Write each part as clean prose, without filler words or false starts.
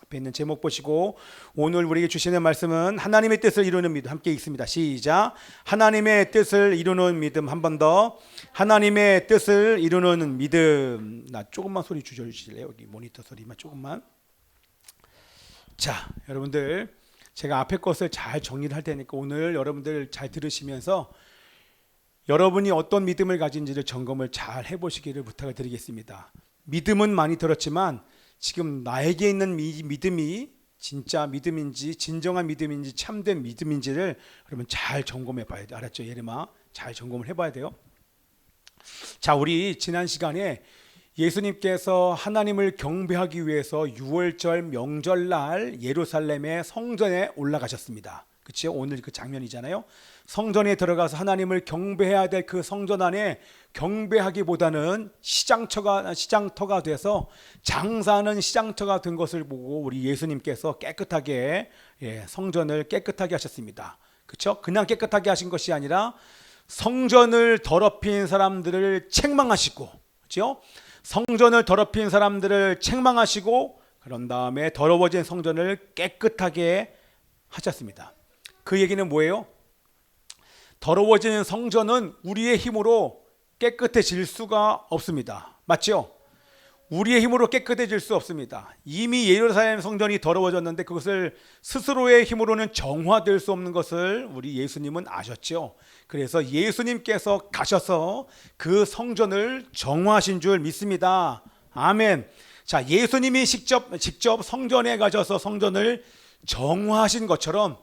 앞에 있는 제목 보시고 오늘 우리에게 주시는 말씀은 하나님의 뜻을 이루는 믿음. 함께 읽습니다. 시작. 하나님의 뜻을 이루는 믿음. 한 번 더. 하나님의 뜻을 이루는 믿음. 나 조금만 소리 줄여주실래요? 여기 모니터 소리만 조금만. 자, 여러분들 제가 앞에 것을 잘 정리를 할 테니까 오늘 여러분들 잘 들으시면서 여러분이 어떤 믿음을 가진지를 점검을 잘 해보시기를 부탁을 드리겠습니다. 믿음은 많이 들었지만 지금 나에게 있는 믿음이 진짜 믿음인지 진정한 믿음인지 참된 믿음인지를 여러분 잘 점검해 봐야 돼요. 알았죠? 예림아, 잘 점검을 해봐야 돼요. 자, 우리 지난 시간에 예수님께서 하나님을 경배하기 위해서 유월절 명절날 예루살렘의 성전에 올라가셨습니다. 그렇죠? 오늘 그 장면이잖아요. 성전에 들어가서 하나님을 경배해야 될 그 성전 안에 경배하기보다는 시장터가 돼서 장사하는 시장터가 된 것을 보고 우리 예수님께서 깨끗하게 성전을 깨끗하게 하셨습니다. 그렇죠? 그냥 깨끗하게 하신 것이 아니라 성전을 더럽힌 사람들을 책망하시고, 그렇죠? 성전을 더럽힌 사람들을 책망하시고 그런 다음에 더러워진 성전을 깨끗하게 하셨습니다. 그 얘기는 뭐예요? 더러워진 성전은 우리의 힘으로 깨끗해질 수가 없습니다. 맞죠? 우리의 힘으로 깨끗해질 수 없습니다. 이미 예루살렘 성전이 더러워졌는데 그것을 스스로의 힘으로는 정화될 수 없는 것을 우리 예수님은 아셨죠. 그래서 예수님께서 가셔서 그 성전을 정화하신 줄 믿습니다. 아멘. 자, 예수님이 직접 성전에 가셔서 성전을 정화하신 것처럼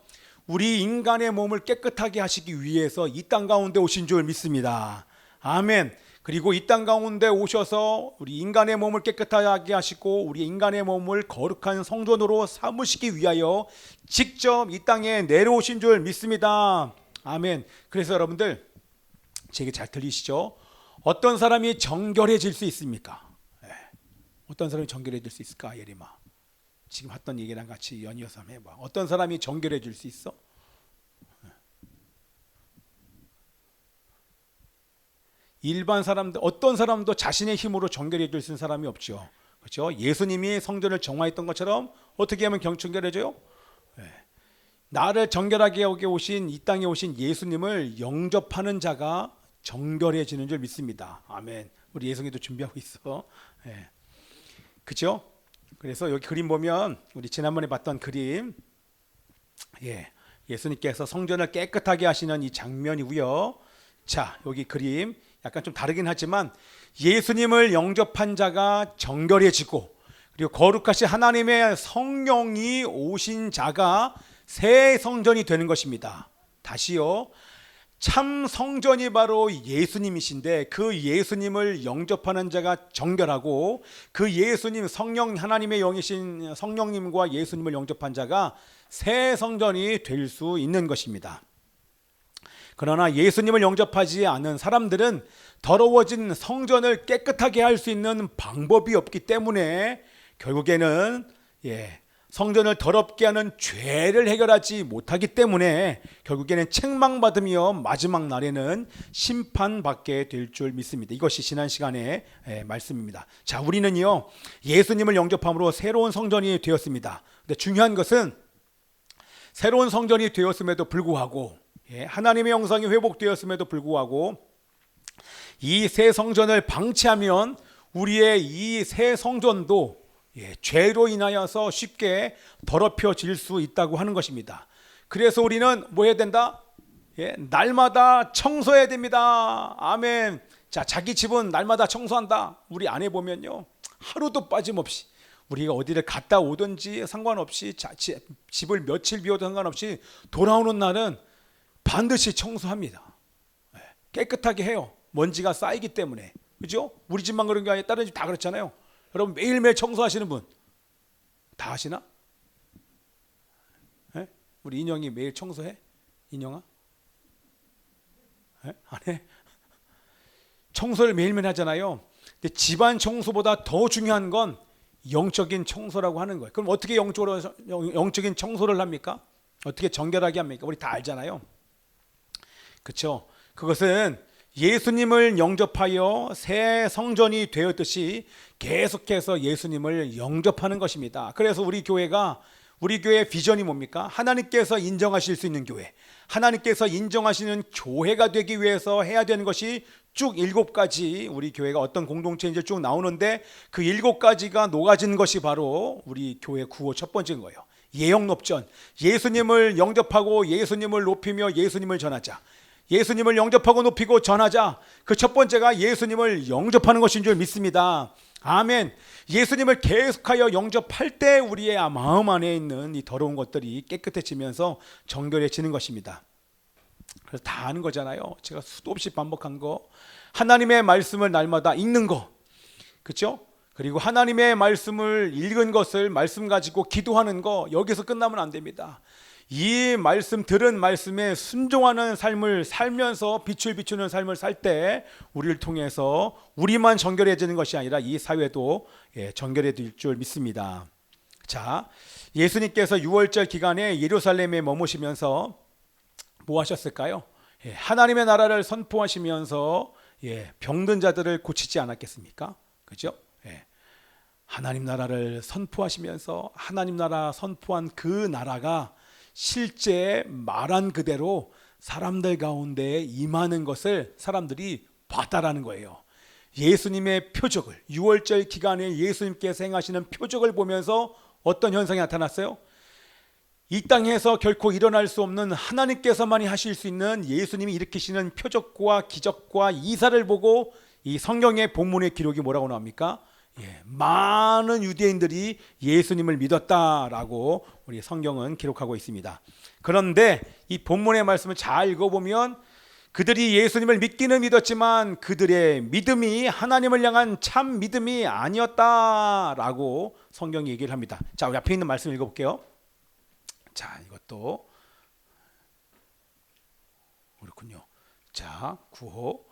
우리 인간의 몸을 깨끗하게 하시기 위해서 이 땅 가운데 오신 줄 믿습니다. 아멘. 그리고 이 땅 가운데 오셔서 우리 인간의 몸을 깨끗하게 하시고 우리 인간의 몸을 거룩한 성전으로 삼으시기 위하여 직접 이 땅에 내려오신 줄 믿습니다. 아멘. 그래서 여러분들 제게 잘 들리시죠? 어떤 사람이 정결해질 수 있습니까? 어떤 사람이 정결해질 수 있을까? 예림아, 지금 했던 얘기랑 같이 연이어서 한번 해봐. 어떤 사람이 정결해질 수 있어? 일반 사람들, 어떤 사람도 자신의 힘으로 정결해질 수 있는 사람이 없죠. 그렇죠? 예수님이 성전을 정화했던 것처럼 어떻게 하면 정결해져요? 나를 정결하게 오신 이 땅에 오신 예수님을 영접하는 자가 정결해지는 줄 믿습니다. 아멘. 우리 예성이도 준비하고 있어. 그렇죠? 그래서 여기 그림 보면 우리 지난번에 봤던 그림, 예수님께서 성전을 깨끗하게 하시는 이 장면이고요. 자, 여기 그림 약간 좀 다르긴 하지만 예수님을 영접한 자가 정결해지고 그리고 거룩하신 하나님의 성령이 오신 자가 새 성전이 되는 것입니다. 다시요. 참 성전이 바로 예수님이신데 그 예수님을 영접하는 자가 정결하고 그 예수님 성령 하나님의 영이신 성령님과 예수님을 영접한 자가 새 성전이 될 수 있는 것입니다. 그러나 예수님을 영접하지 않은 사람들은 더러워진 성전을 깨끗하게 할 수 있는 방법이 없기 때문에 결국에는 성전을 더럽게 하는 죄를 해결하지 못하기 때문에 결국에는 책망받으며 마지막 날에는 심판받게 될 줄 믿습니다. 이것이 지난 시간의 말씀입니다. 자, 우리는요 예수님을 영접함으로 새로운 성전이 되었습니다. 근데 중요한 것은 새로운 성전이 되었음에도 불구하고 하나님의 형상이 회복되었음에도 불구하고 이 새 성전을 방치하면 우리의 이 새 성전도 죄로 인하여서 쉽게 더럽혀질 수 있다고 하는 것입니다. 그래서 우리는 뭐 해야 된다? 날마다 청소해야 됩니다. 아멘. 자, 자기 집은 날마다 청소한다. 우리 아내 보면요 하루도 빠짐없이 우리가 어디를 갔다 오든지 상관없이 집을 며칠 비워도 상관없이 돌아오는 날은 반드시 청소합니다. 깨끗하게 해요. 먼지가 쌓이기 때문에. 그죠? 우리 집만 그런 게 아니라 다른 집 다 그렇잖아요. 여러분 매일매일 청소하시는 분 다 하시나? 우리 인형이 매일 청소해? 인형아? 안 해? 청소를 매일매일 하잖아요. 근데 집안 청소보다 더 중요한 건 영적인 청소라고 하는 거예요. 그럼 어떻게 영적인 청소를 합니까? 어떻게 정결하게 합니까? 우리 다 알잖아요. 그렇죠? 그것은 예수님을 영접하여 새 성전이 되었듯이 계속해서 예수님을 영접하는 것입니다. 그래서 우리 교회의 비전이 뭡니까? 하나님께서 인정하실 수 있는 교회, 하나님께서 인정하시는 교회가 되기 위해서 해야 되는 것이 쭉 7가지 우리 교회가 어떤 공동체인지 쭉 나오는데, 그 7가지가 녹아진 것이 바로 우리 교회 구호 첫 번째인 거예요. 예영롭전, 예수님을 영접하고 예수님을 높이며 예수님을 전하자. 예수님을 영접하고 높이고 전하자. 그 첫 번째가 예수님을 영접하는 것인 줄 믿습니다. 아멘. 예수님을 계속하여 영접할 때 우리의 마음 안에 있는 이 더러운 것들이 깨끗해지면서 정결해지는 것입니다. 그래서 다 아는 거잖아요. 제가 수도 없이 반복한 거, 하나님의 말씀을 날마다 읽는 거, 그렇죠? 그리고 하나님의 말씀을 읽은 것을 말씀 가지고 기도하는 거, 여기서 끝나면 안 됩니다. 이 말씀, 들은 말씀에 순종하는 삶을 살면서 빛을 비추는 삶을 살 때 우리를 통해서 우리만 정결해지는 것이 아니라 이 사회도 정결해질 줄 믿습니다. 자, 예수님께서 6월절 기간에 예루살렘에 머무시면서 뭐 하셨을까요? 하나님의 나라를 선포하시면서 병든 자들을 고치지 않았겠습니까? 그죠? 하나님 나라를 선포하시면서 하나님 나라 선포한 그 나라가 실제 말한 그대로 사람들 가운데 임하는 것을 사람들이 봤다라는 거예요. 예수님의 표적을, 6월절 기간에 예수님께서 행하시는 표적을 보면서 어떤 현상이 나타났어요? 이 땅에서 결코 일어날 수 없는, 하나님께서만이 하실 수 있는 예수님이 일으키시는 표적과 기적과 이사를 보고 이 성경의 본문의 기록이 뭐라고 나옵니까? 많은 유대인들이 예수님을 믿었다라고 우리 성경은 기록하고 있습니다. 그런데 이 본문의 말씀을 잘 읽어보면 그들이 예수님을 믿기는 믿었지만 그들의 믿음이 하나님을 향한 참 믿음이 아니었다라고 성경이 얘기를 합니다. 자, 우리 앞에 있는 말씀 읽어볼게요. 자, 이것도 그렇군요. 자, 9호.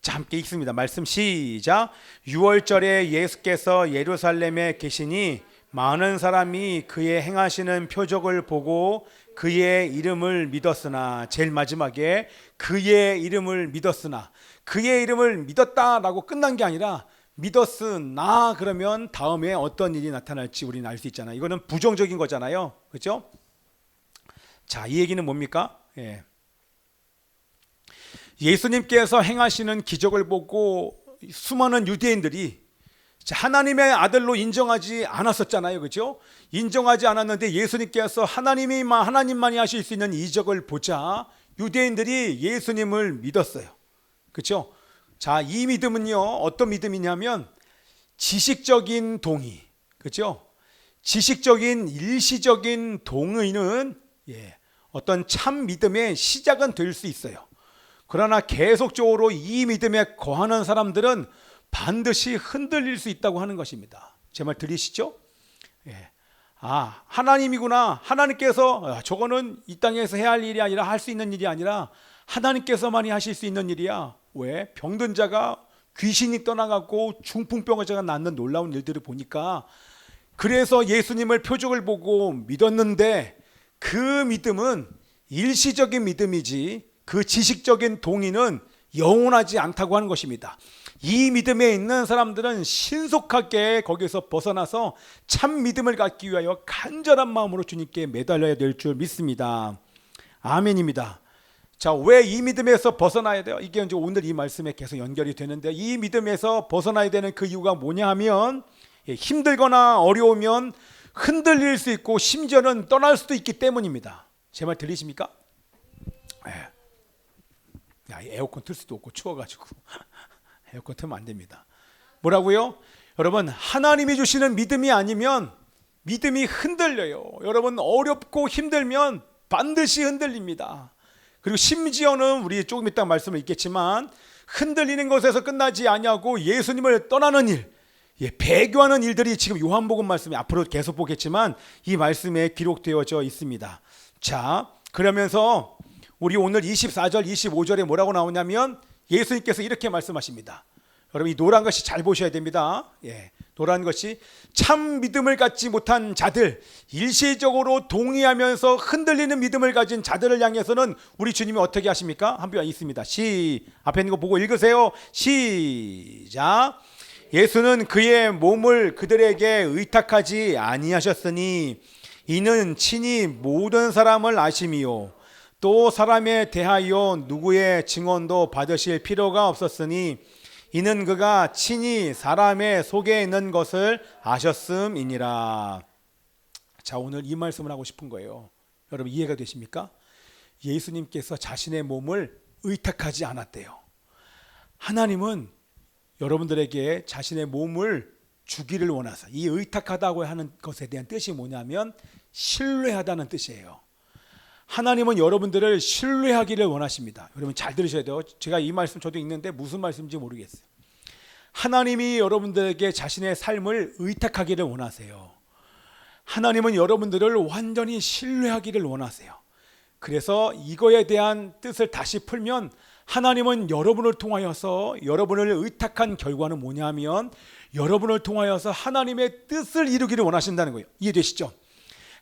자, 함께 읽습니다. 말씀 시작. 6월절에 예수께서 예루살렘에 계시니 많은 사람이 그의 행하시는 표적을 보고 그의 이름을 믿었으나, 제일 마지막에 그의 이름을 믿었으나, 그의 이름을 믿었다라고 끝난 게 아니라 믿었으나 그러면 다음에 어떤 일이 나타날지 우리는 알 수 있잖아요. 이거는 부정적인 거잖아요. 그렇죠? 자, 이 얘기는 뭡니까? 예수님께서 행하시는 기적을 보고 수많은 유대인들이 하나님의 아들로 인정하지 않았었잖아요. 그렇죠? 인정하지 않았는데 예수님께서 하나님만이 하실 수 있는 이적을 보자 유대인들이 예수님을 믿었어요. 그렇죠? 자, 이 믿음은요, 어떤 믿음이냐면 지식적인 동의, 그렇죠? 지식적인 일시적인 동의는 어떤 참 믿음의 시작은 될 수 있어요. 그러나 계속적으로 이 믿음에 거하는 사람들은 반드시 흔들릴 수 있다고 하는 것입니다. 제 말 들리시죠? 아, 하나님이구나. 하나님께서 저거는 이 땅에서 해야 할 일이 아니라 할 수 있는 일이 아니라 하나님께서만이 하실 수 있는 일이야. 왜? 병든 자가 귀신이 떠나가고 중풍병자가 낫는 놀라운 일들을 보니까, 그래서 예수님을 표적을 보고 믿었는데 그 믿음은 일시적인 믿음이지 그 지식적인 동의는 영원하지 않다고 하는 것입니다. 이 믿음에 있는 사람들은 신속하게 거기서 벗어나서 참 믿음을 갖기 위하여 간절한 마음으로 주님께 매달려야 될 줄 믿습니다. 아멘입니다. 자, 왜 이 믿음에서 벗어나야 돼요? 이게 이제 오늘 이 말씀에 계속 연결이 되는데, 이 믿음에서 벗어나야 되는 그 이유가 뭐냐 하면, 힘들거나 어려우면 흔들릴 수 있고 심지어는 떠날 수도 있기 때문입니다. 제 말 들리십니까? 야, 에어컨 틀 수도 없고 추워가지고 에어컨 틀면 안 됩니다. 뭐라고요? 여러분, 하나님이 주시는 믿음이 아니면 믿음이 흔들려요. 여러분, 어렵고 힘들면 반드시 흔들립니다. 그리고 심지어는 우리 조금 이따 말씀을 읽겠지만 흔들리는 것에서 끝나지 아니하고 예수님을 떠나는 일, 배교하는 일들이 지금 요한복음 말씀에 앞으로 계속 보겠지만 이 말씀에 기록되어져 있습니다. 자, 그러면서 우리 오늘 24절 25절에 뭐라고 나오냐면 예수님께서 이렇게 말씀하십니다. 여러분 이 노란 것이 잘 보셔야 됩니다. 예, 노란 것이 참 믿음을 갖지 못한 자들, 일시적으로 동의하면서 흔들리는 믿음을 가진 자들을 향해서는 우리 주님이 어떻게 하십니까? 한번 있습니다. 앞에 있는 거 보고 읽으세요. 시작. 예수는 그의 몸을 그들에게 의탁하지 아니하셨으니 이는 친히 모든 사람을 아심이요 또 사람에 대하여 누구의 증언도 받으실 필요가 없었으니 이는 그가 친히 사람의 속에 있는 것을 아셨음이니라. 자, 오늘 이 말씀을 하고 싶은 거예요. 여러분 이해가 되십니까? 예수님께서 자신의 몸을 의탁하지 않았대요. 하나님은 여러분들에게 자신의 몸을 주기를 원하사, 이 의탁하다고 하는 것에 대한 뜻이 뭐냐면 신뢰하다는 뜻이에요. 하나님은 여러분들을 신뢰하기를 원하십니다. 여러분 잘 들으셔야 돼요. 제가 이 말씀 저도 읽는데 무슨 말씀인지 모르겠어요. 하나님이 여러분들에게 자신의 삶을 의탁하기를 원하세요. 하나님은 여러분들을 완전히 신뢰하기를 원하세요. 그래서 이거에 대한 뜻을 다시 풀면 하나님은 여러분을 통하여서 여러분을 의탁한 결과는 뭐냐면 여러분을 통하여서 하나님의 뜻을 이루기를 원하신다는 거예요. 이해되시죠?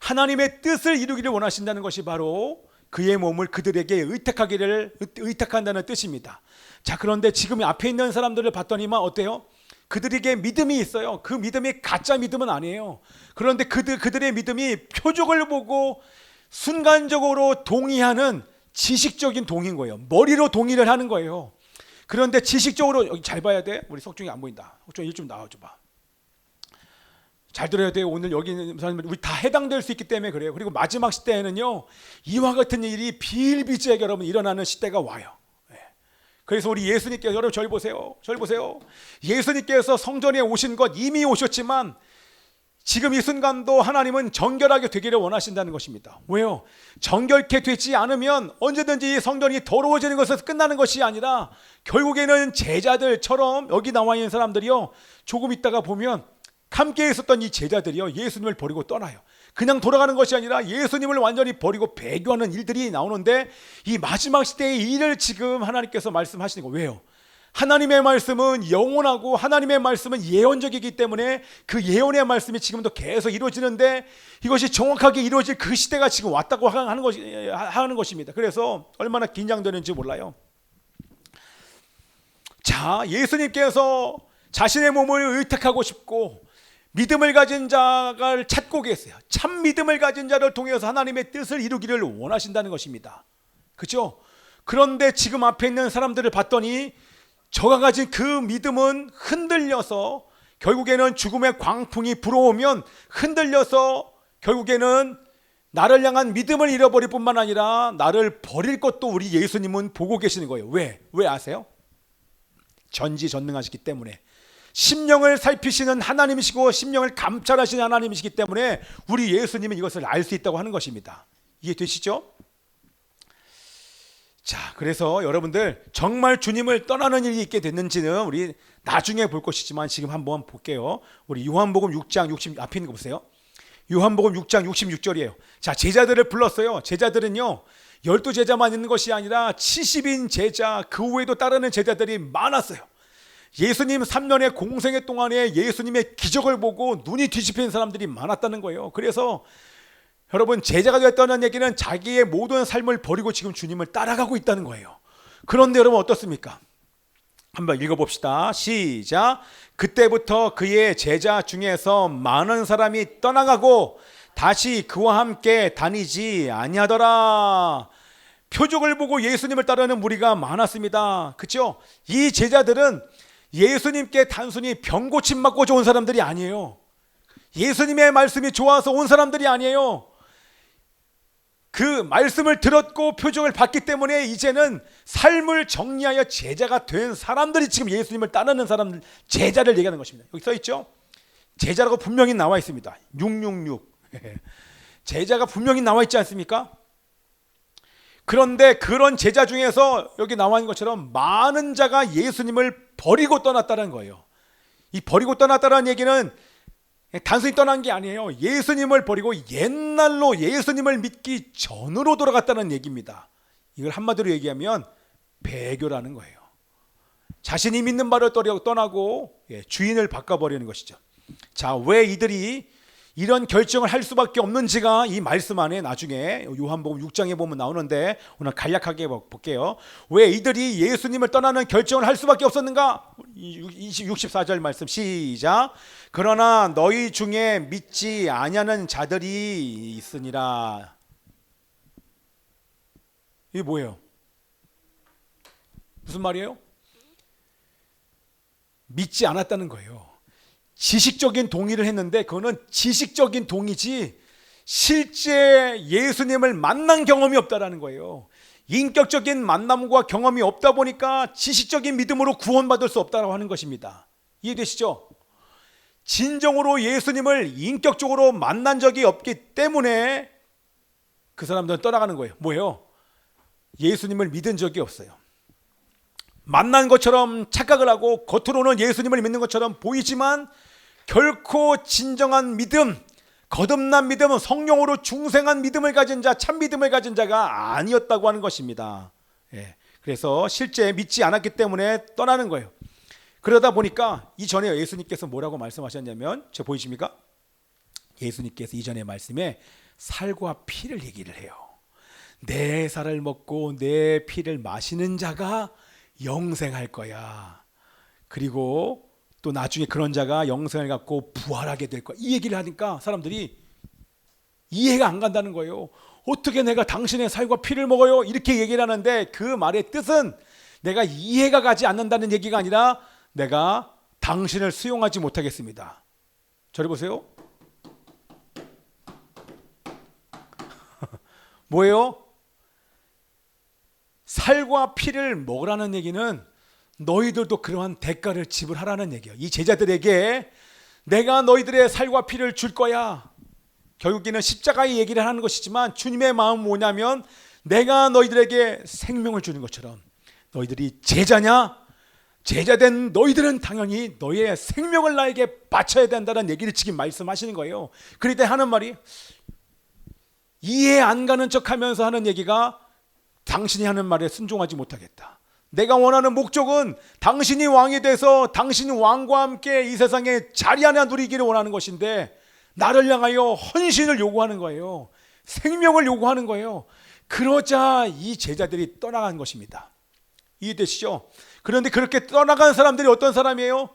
하나님의 뜻을 이루기를 원하신다는 것이 바로 그의 몸을 그들에게 의탁한다는 뜻입니다. 자, 그런데 지금 앞에 있는 사람들을 봤더니만 어때요? 그들에게 믿음이 있어요. 그 믿음이 가짜 믿음은 아니에요. 그런데 그들의 믿음이 표적을 보고 순간적으로 동의하는 지식적인 동의인 거예요. 머리로 동의를 하는 거예요. 그런데 지식적으로 여기 잘 봐야 돼. 우리 석중이 안 보인다. 석중 일 좀 나와줘 봐. 잘 들어야 돼요. 오늘 여기 있는 사람들 우리 다 해당될 수 있기 때문에 그래요. 그리고 마지막 시대에는요 이와 같은 일이 비일비재하게 여러분 일어나는 시대가 와요. 그래서 우리 예수님께서 여러분 저를 보세요. 예수님께서 성전에 오신 것 이미 오셨지만 지금 이 순간도 하나님은 정결하게 되기를 원하신다는 것입니다. 왜요? 정결케 되지 않으면 언제든지 성전이 더러워지는 것에서 끝나는 것이 아니라 결국에는 제자들처럼 여기 나와 있는 사람들이요 조금 있다가 보면 함께 있었던 이 제자들이요 예수님을 버리고 떠나요. 그냥 돌아가는 것이 아니라 예수님을 완전히 버리고 배교하는 일들이 나오는데 이 마지막 시대의 일을 지금 하나님께서 말씀하시는 거. 왜요? 하나님의 말씀은 영원하고 하나님의 말씀은 예언적이기 때문에 그 예언의 말씀이 지금도 계속 이루어지는데 이것이 정확하게 이루어질 그 시대가 지금 왔다고 하는 것입니다. 그래서 얼마나 긴장되는지 몰라요. 자, 예수님께서 자신의 몸을 의탁하고 싶고 믿음을 가진 자를 찾고 계세요. 참 믿음을 가진 자를 통해서 하나님의 뜻을 이루기를 원하신다는 것입니다. 그렇죠? 그런데 지금 앞에 있는 사람들을 봤더니 저가 가진 그 믿음은 흔들려서 결국에는 죽음의 광풍이 불어오면 흔들려서 결국에는 나를 향한 믿음을 잃어버릴 뿐만 아니라 나를 버릴 것도 우리 예수님은 보고 계시는 거예요. 왜 아세요? 전지전능하시기 때문에. 심령을 살피시는 하나님이시고 심령을 감찰하시는 하나님이시기 때문에 우리 예수님은 이것을 알 수 있다고 하는 것입니다. 이해되시죠? 자, 그래서 여러분들 정말 주님을 떠나는 일이 있게 됐는지는 우리 나중에 볼 것이지만 지금 한번 볼게요. 우리 요한복음 6장 60 앞에 있는 거 보세요. 요한복음 6장 66절이에요. 자, 제자들을 불렀어요. 제자들은요 12제자만 있는 것이 아니라 70인 제자 그 외에도 따르는 제자들이 많았어요. 예수님 3년의 공생애 동안에 예수님의 기적을 보고 눈이 뒤집힌 사람들이 많았다는 거예요. 그래서 여러분 제자가 됐다는 얘기는 자기의 모든 삶을 버리고 지금 주님을 따라가고 있다는 거예요. 그런데 여러분 어떻습니까? 한번 읽어봅시다. 시작. 그때부터 그의 제자 중에서 많은 사람이 떠나가고 다시 그와 함께 다니지 아니하더라. 표적을 보고 예수님을 따르는 무리가 많았습니다. 그렇죠? 이 제자들은 예수님께 단순히 병 고침 맞고자 온 사람들이 아니에요. 예수님의 말씀이 좋아서 온 사람들이 아니에요. 그 말씀을 들었고 표적을 받기 때문에 이제는 삶을 정리하여 제자가 된 사람들이 지금 예수님을 따르는 사람들, 제자를 얘기하는 것입니다. 여기 써있죠? 제자라고 분명히 나와 있습니다. 666 제자가 분명히 나와 있지 않습니까? 그런데 그런 제자 중에서 여기 나와 있는 것처럼 많은 자가 예수님을 버리고 떠났다는 거예요. 이 버리고 떠났다는 얘기는 단순히 떠난 게 아니에요. 예수님을 버리고 옛날로 예수님을 믿기 전으로 돌아갔다는 얘기입니다. 이걸 한마디로 얘기하면 배교라는 거예요. 자신이 믿는 바를 떠나고 주인을 바꿔버리는 것이죠. 자, 왜 이들이 이런 결정을 할 수밖에 없는지가 이 말씀 안에 나중에 요한복음 6장에 보면 나오는데 오늘 간략하게 볼게요. 왜 이들이 예수님을 떠나는 결정을 할 수밖에 없었는가? 64절 말씀 시작. 그러나 너희 중에 믿지 아니하는 자들이 있으니라. 이게 뭐예요? 무슨 말이에요? 믿지 않았다는 거예요. 지식적인 동의를 했는데 그거는 지식적인 동의지 실제 예수님을 만난 경험이 없다라는 거예요. 인격적인 만남과 경험이 없다 보니까 지식적인 믿음으로 구원받을 수 없다고 하는 것입니다. 이해되시죠? 진정으로 예수님을 인격적으로 만난 적이 없기 때문에 그 사람들은 떠나가는 거예요. 뭐예요? 예수님을 믿은 적이 없어요. 만난 것처럼 착각을 하고 겉으로는 예수님을 믿는 것처럼 보이지만 결코 진정한 믿음, 거듭난 믿음은 성령으로 중생한 믿음을 가진 자, 참 믿음을 가진 자가 아니었다고 하는 것입니다. 그래서 실제 믿지 않았기 때문에 떠나는 거예요. 그러다 보니까 이전에 예수님께서 뭐라고 말씀하셨냐면, 저 보이십니까? 예수님께서 이전의 말씀에 살과 피를 얘기를 해요. 내 살을 먹고 내 피를 마시는 자가 영생할 거야. 그리고 또 나중에 그런 자가 영생을 갖고 부활하게 될 거야. 이 얘기를 하니까 사람들이 이해가 안 간다는 거예요. 어떻게 내가 당신의 살과 피를 먹어요? 이렇게 얘기를 하는데 그 말의 뜻은 내가 이해가 가지 않는다는 얘기가 아니라 내가 당신을 수용하지 못하겠습니다. 저를 보세요. 뭐예요? 살과 피를 먹으라는 얘기는 너희들도 그러한 대가를 지불하라는 얘기예요. 이 제자들에게 내가 너희들의 살과 피를 줄 거야. 결국에는 십자가의 얘기를 하는 것이지만 주님의 마음은 뭐냐면 내가 너희들에게 생명을 주는 것처럼 너희들이 제자냐? 제자된 너희들은 당연히 너희의 생명을 나에게 바쳐야 된다는 얘기를 지금 말씀하시는 거예요. 그럴 때 하는 말이 이해 안 가는 척하면서 하는 얘기가 당신이 하는 말에 순종하지 못하겠다. 내가 원하는 목적은 당신이 왕이 돼서 당신이 왕과 함께 이 세상에 자리 하나 누리기를 원하는 것인데 나를 향하여 헌신을 요구하는 거예요. 생명을 요구하는 거예요. 그러자 이 제자들이 떠나간 것입니다. 이해되시죠? 그런데 그렇게 떠나간 사람들이 어떤 사람이에요?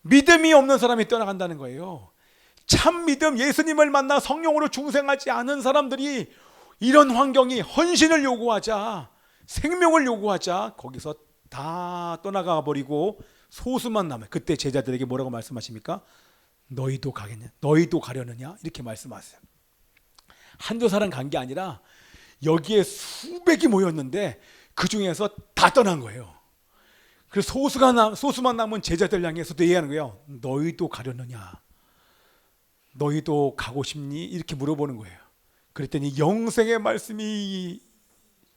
믿음이 없는 사람이 떠나간다는 거예요. 참 믿음, 예수님을 만나 성령으로 중생하지 않은 사람들이 이런 환경이 헌신을 요구하자, 생명을 요구하자 거기서 다 떠나가 버리고 소수만 남아요. 그때 제자들에게 뭐라고 말씀하십니까? 너희도 가겠냐? 너희도 가려느냐? 이렇게 말씀하세요. 한두 사람 간 게 아니라 여기에 수백이 모였는데 그 중에서 다 떠난 거예요. 그래서 소수만 남은 제자들 향해서도 얘기하는 거예요. 너희도 가려느냐? 너희도 가고 싶니? 이렇게 물어보는 거예요. 그랬더니 영생의 말씀이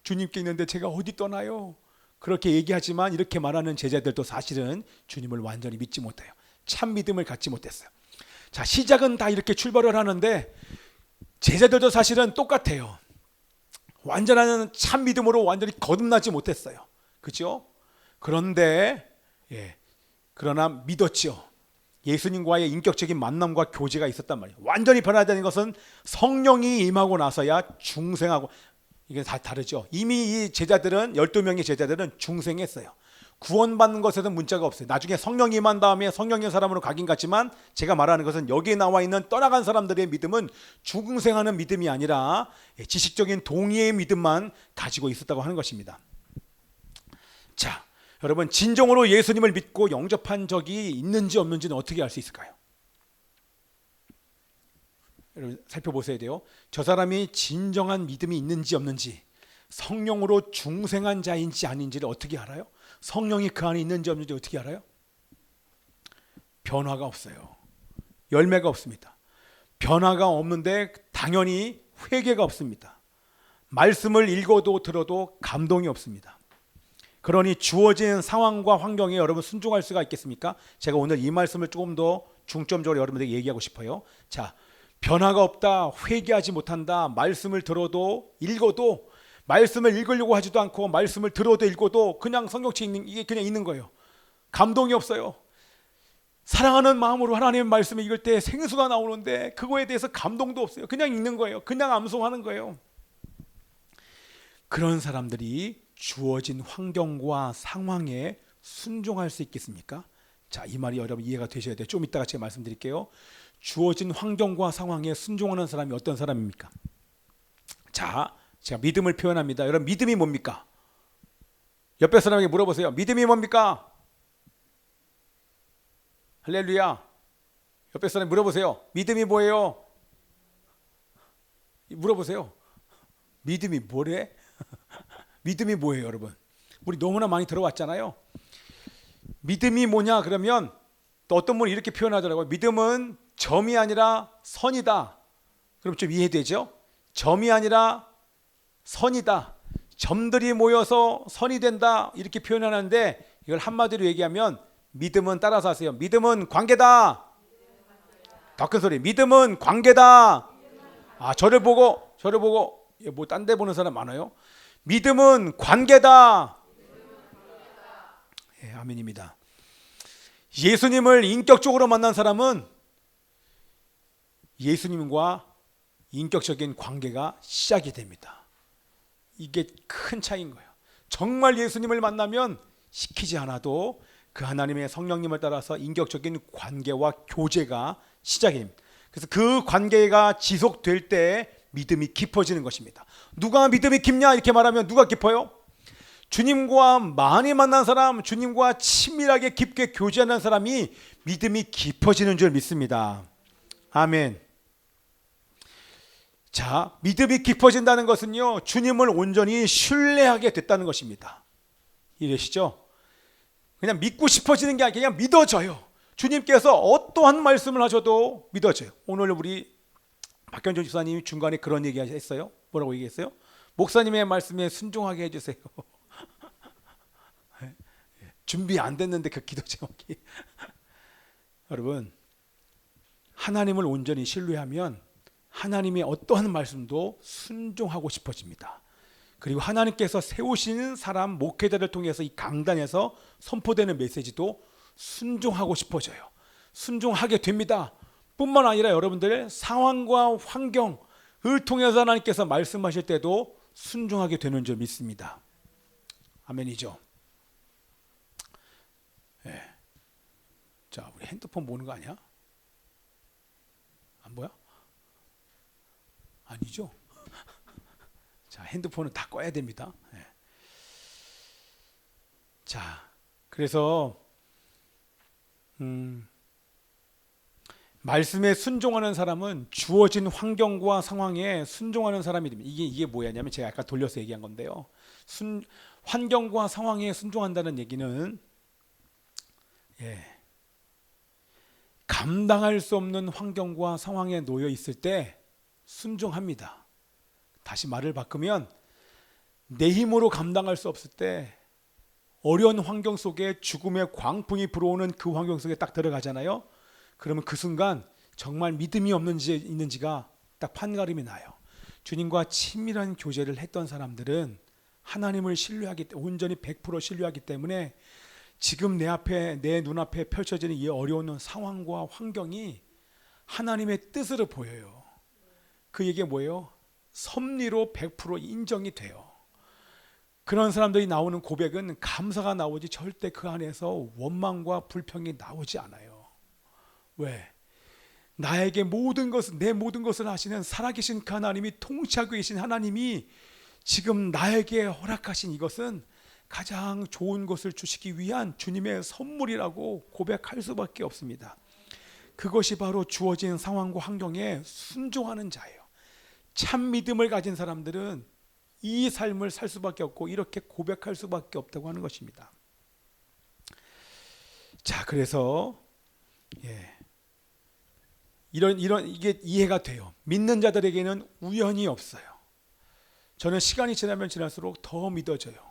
주님께 있는데 제가 어디 떠나요? 그렇게 얘기하지만 이렇게 말하는 제자들도 사실은 주님을 완전히 믿지 못해요. 참 믿음을 갖지 못했어요. 자, 시작은 다 이렇게 출발을 하는데 제자들도 사실은 똑같아요. 완전한 참 믿음으로 완전히 거듭나지 못했어요. 그렇죠? 그런데 그러나 믿었죠. 예수님과의 인격적인 만남과 교제가 있었단 말이에요. 완전히 변화되는 것은 성령이 임하고 나서야 중생하고, 이게 다 다르죠. 이미 이 제자들은 12명의 제자들은 중생했어요. 구원받는 것에는 문제가 없어요. 나중에 성령이 임한 다음에 성령의 사람으로 가긴 갔지만 제가 말하는 것은 여기에 나와 있는 떠나간 사람들의 믿음은 중생하는 믿음이 아니라 지식적인 동의의 믿음만 가지고 있었다고 하는 것입니다. 자, 여러분, 진정으로 예수님을 믿고 영접한 적이 있는지 없는지는 어떻게 알 수 있을까요? 여러분, 살펴보셔야 돼요. 저 사람이 진정한 믿음이 있는지 없는지, 성령으로 중생한 자인지 아닌지를 어떻게 알아요? 성령이 그 안에 있는지 없는지 어떻게 알아요? 변화가 없어요. 열매가 없습니다. 변화가 없는데 당연히 회개가 없습니다. 말씀을 읽어도 들어도 감동이 없습니다. 그러니 주어진 상황과 환경에 여러분 순종할 수가 있겠습니까? 제가 오늘 이 말씀을 조금 더 중점적으로 여러분들에게 얘기하고 싶어요. 자, 변화가 없다, 회개하지 못한다, 말씀을 들어도 읽어도 말씀을 읽으려고 하지도 않고 말씀을 들어도 읽어도 그냥 성경책 읽는, 이게 그냥 있는 거예요. 감동이 없어요. 사랑하는 마음으로 하나님의 말씀을 읽을 때 생수가 나오는데 그거에 대해서 감동도 없어요. 그냥 읽는 거예요. 그냥 암송하는 거예요. 그런 사람들이 주어진 환경과 상황에 순종할 수 있겠습니까? 자, 이 말이 여러분 이해가 되셔야 돼요. 좀 이따가 제가 말씀드릴게요. 주어진 환경과 상황에 순종하는 사람이 어떤 사람입니까? 자, 제가 믿음을 표현합니다. 여러분 믿음이 뭡니까? 옆에 사람에게 물어보세요. 믿음이 뭡니까? 할렐루야. 옆에 사람 물어보세요. 믿음이 뭐예요? 물어보세요. 믿음이 뭐래? 믿음이 뭐예요, 여러분? 우리 너무나 많이 들어왔잖아요. 믿음이 뭐냐 그러면 또 어떤 분이 이렇게 표현하더라고요. 믿음은 점이 아니라 선이다. 그럼 좀 이해되죠? 점이 아니라 선이다. 점들이 모여서 선이 된다. 이렇게 표현하는데 이걸 한마디로 얘기하면 믿음은 따라서 하세요. 믿음은 관계다. 더 큰 소리. 믿음은 관계다. 아, 저를 보고 뭐 딴 데 보는 사람 많아요. 믿음은 관계다. 예, 아멘입니다. 예수님을 인격적으로 만난 사람은 예수님과 인격적인 관계가 시작이 됩니다. 이게 큰 차이인 거예요. 정말 예수님을 만나면 시키지 않아도 그 하나님의 성령님을 따라서 인격적인 관계와 교제가 시작이 됩니다. 그래서 그 관계가 지속될 때 믿음이 깊어지는 것입니다. 누가 믿음이 깊냐 이렇게 말하면 누가 깊어요? 주님과 많이 만난 사람, 주님과 친밀하게 깊게 교제하는 사람이 믿음이 깊어지는 줄 믿습니다. 아멘. 자, 믿음이 깊어진다는 것은요, 주님을 온전히 신뢰하게 됐다는 것입니다. 이해되시죠? 그냥 믿고 싶어지는 게 아니라 그냥 믿어져요. 주님께서 어떠한 말씀을 하셔도 믿어져요. 오늘 우리 박현준 집사님이 중간에 그런 얘기 했어요. 뭐라고 얘기했어요? 목사님의 말씀에 순종하게 해주세요. 준비 안 됐는데 그 기도 제목이 여러분, 하나님을 온전히 신뢰하면 하나님의 어떠한 말씀도 순종하고 싶어집니다. 그리고 하나님께서 세우시는 사람 목회자를 통해서 이 강단에서 선포되는 메시지도 순종하고 싶어져요. 순종하게 됩니다. 뿐만 아니라 여러분들의 상황과 환경을 통해서 하나님께서 말씀하실 때도 순종하게 되는 줄 믿습니다. 아멘이죠. 네. 자, 우리 핸드폰 보는 거 아니야? 안 보여? 아니죠. 자, 핸드폰은 다 꺼야 됩니다. 네. 자, 그래서 말씀에 순종하는 사람은 주어진 환경과 상황에 순종하는 사람이 됩니다. 이게 뭐냐면 제가 아까 돌려서 얘기한 건데요. 환경과 상황에 순종한다는 얘기는 감당할 수 없는 환경과 상황에 놓여 있을 때 순종합니다. 다시 말을 바꾸면 내 힘으로 감당할 수 없을 때 어려운 환경 속에 죽음의 광풍이 불어오는 그 환경 속에 딱 들어가잖아요. 그러면 그 순간 정말 믿음이 있는지가 딱 판가름이 나요. 주님과 친밀한 교제를 했던 사람들은 하나님을 온전히 100% 신뢰하기 때문에 지금 내 눈앞에 펼쳐지는 이 어려운 상황과 환경이 하나님의 뜻으로 보여요. 그 얘기가 뭐예요? 섭리로 100% 인정이 돼요. 그런 사람들이 나오는 고백은 감사가 나오지 절대 그 안에서 원망과 불평이 나오지 않아요. 왜? 나에게 내 모든 것을 하시는 살아계신 그 하나님이, 통치하고 계신 하나님이 지금 나에게 허락하신 이것은 가장 좋은 것을 주시기 위한 주님의 선물이라고 고백할 수밖에 없습니다. 그것이 바로 주어진 상황과 환경에 순종하는 자예요. 참 믿음을 가진 사람들은 이 삶을 살 수밖에 없고 이렇게 고백할 수밖에 없다고 하는 것입니다. 자, 그래서 이게 이해가 돼요. 믿는 자들에게는 우연이 없어요. 저는 시간이 지나면 지날수록 더 믿어져요.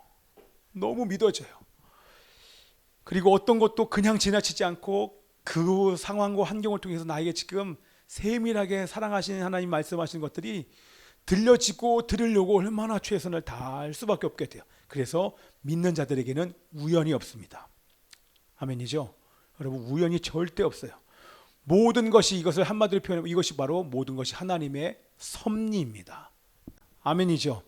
너무 믿어져요. 그리고 어떤 것도 그냥 지나치지 않고 그 상황과 환경을 통해서 나에게 지금 세밀하게 사랑하시는 하나님 말씀하시는 것들이 들려지고 들으려고 얼마나 최선을 다할 수밖에 없게 돼요. 그래서 믿는 자들에게는 우연이 없습니다. 아멘이죠. 여러분 우연이 절대 없어요. 모든 것이 이것을 한마디로 표현하면 이것이 바로 모든 것이 하나님의 섭리입니다. 아멘이죠.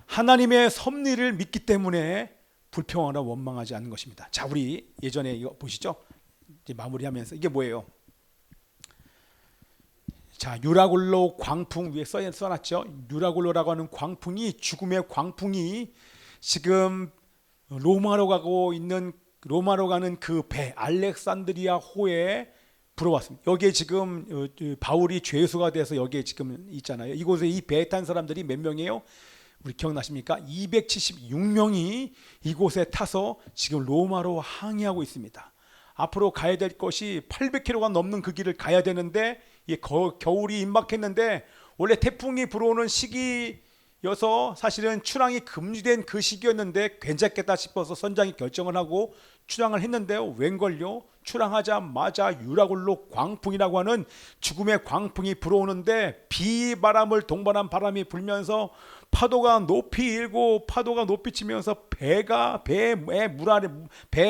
하나님의 섭리를 믿기 때문에 불평하거나 원망하지 않는 것입니다. 자, 우리 예전에 이거 보시죠. 이제 마무리하면서 이게 뭐예요? 자, 유라굴로 광풍 위에 써놨죠. 유라굴로라고 하는 광풍이 죽음의 광풍이 지금 로마로 가는 그 배 알렉산드리아 호에 불어왔습니다. 여기에 지금 바울이 죄수가 돼서 여기에 지금 있잖아요. 이곳에 이 배에 탄 사람들이 몇 명이에요? 우리 기억나십니까? 276명이 이곳에 타서 지금 로마로 항해하고 있습니다. 앞으로 가야 될 것이 800km가 넘는 그 길을 가야 되는데 겨울이 임박했는데 원래 태풍이 불어오는 시기여서 사실은 출항이 금지된 그 시기였는데 괜찮겠다 싶어서 선장이 결정을 하고 출항을 했는데요. 웬걸요? 출항하자마자 유라굴로 광풍이라고 하는 죽음의 광풍이 불어오는데 비바람을 동반한 바람이 불면서 파도가 높이 일고 파도가 높이 치면서 배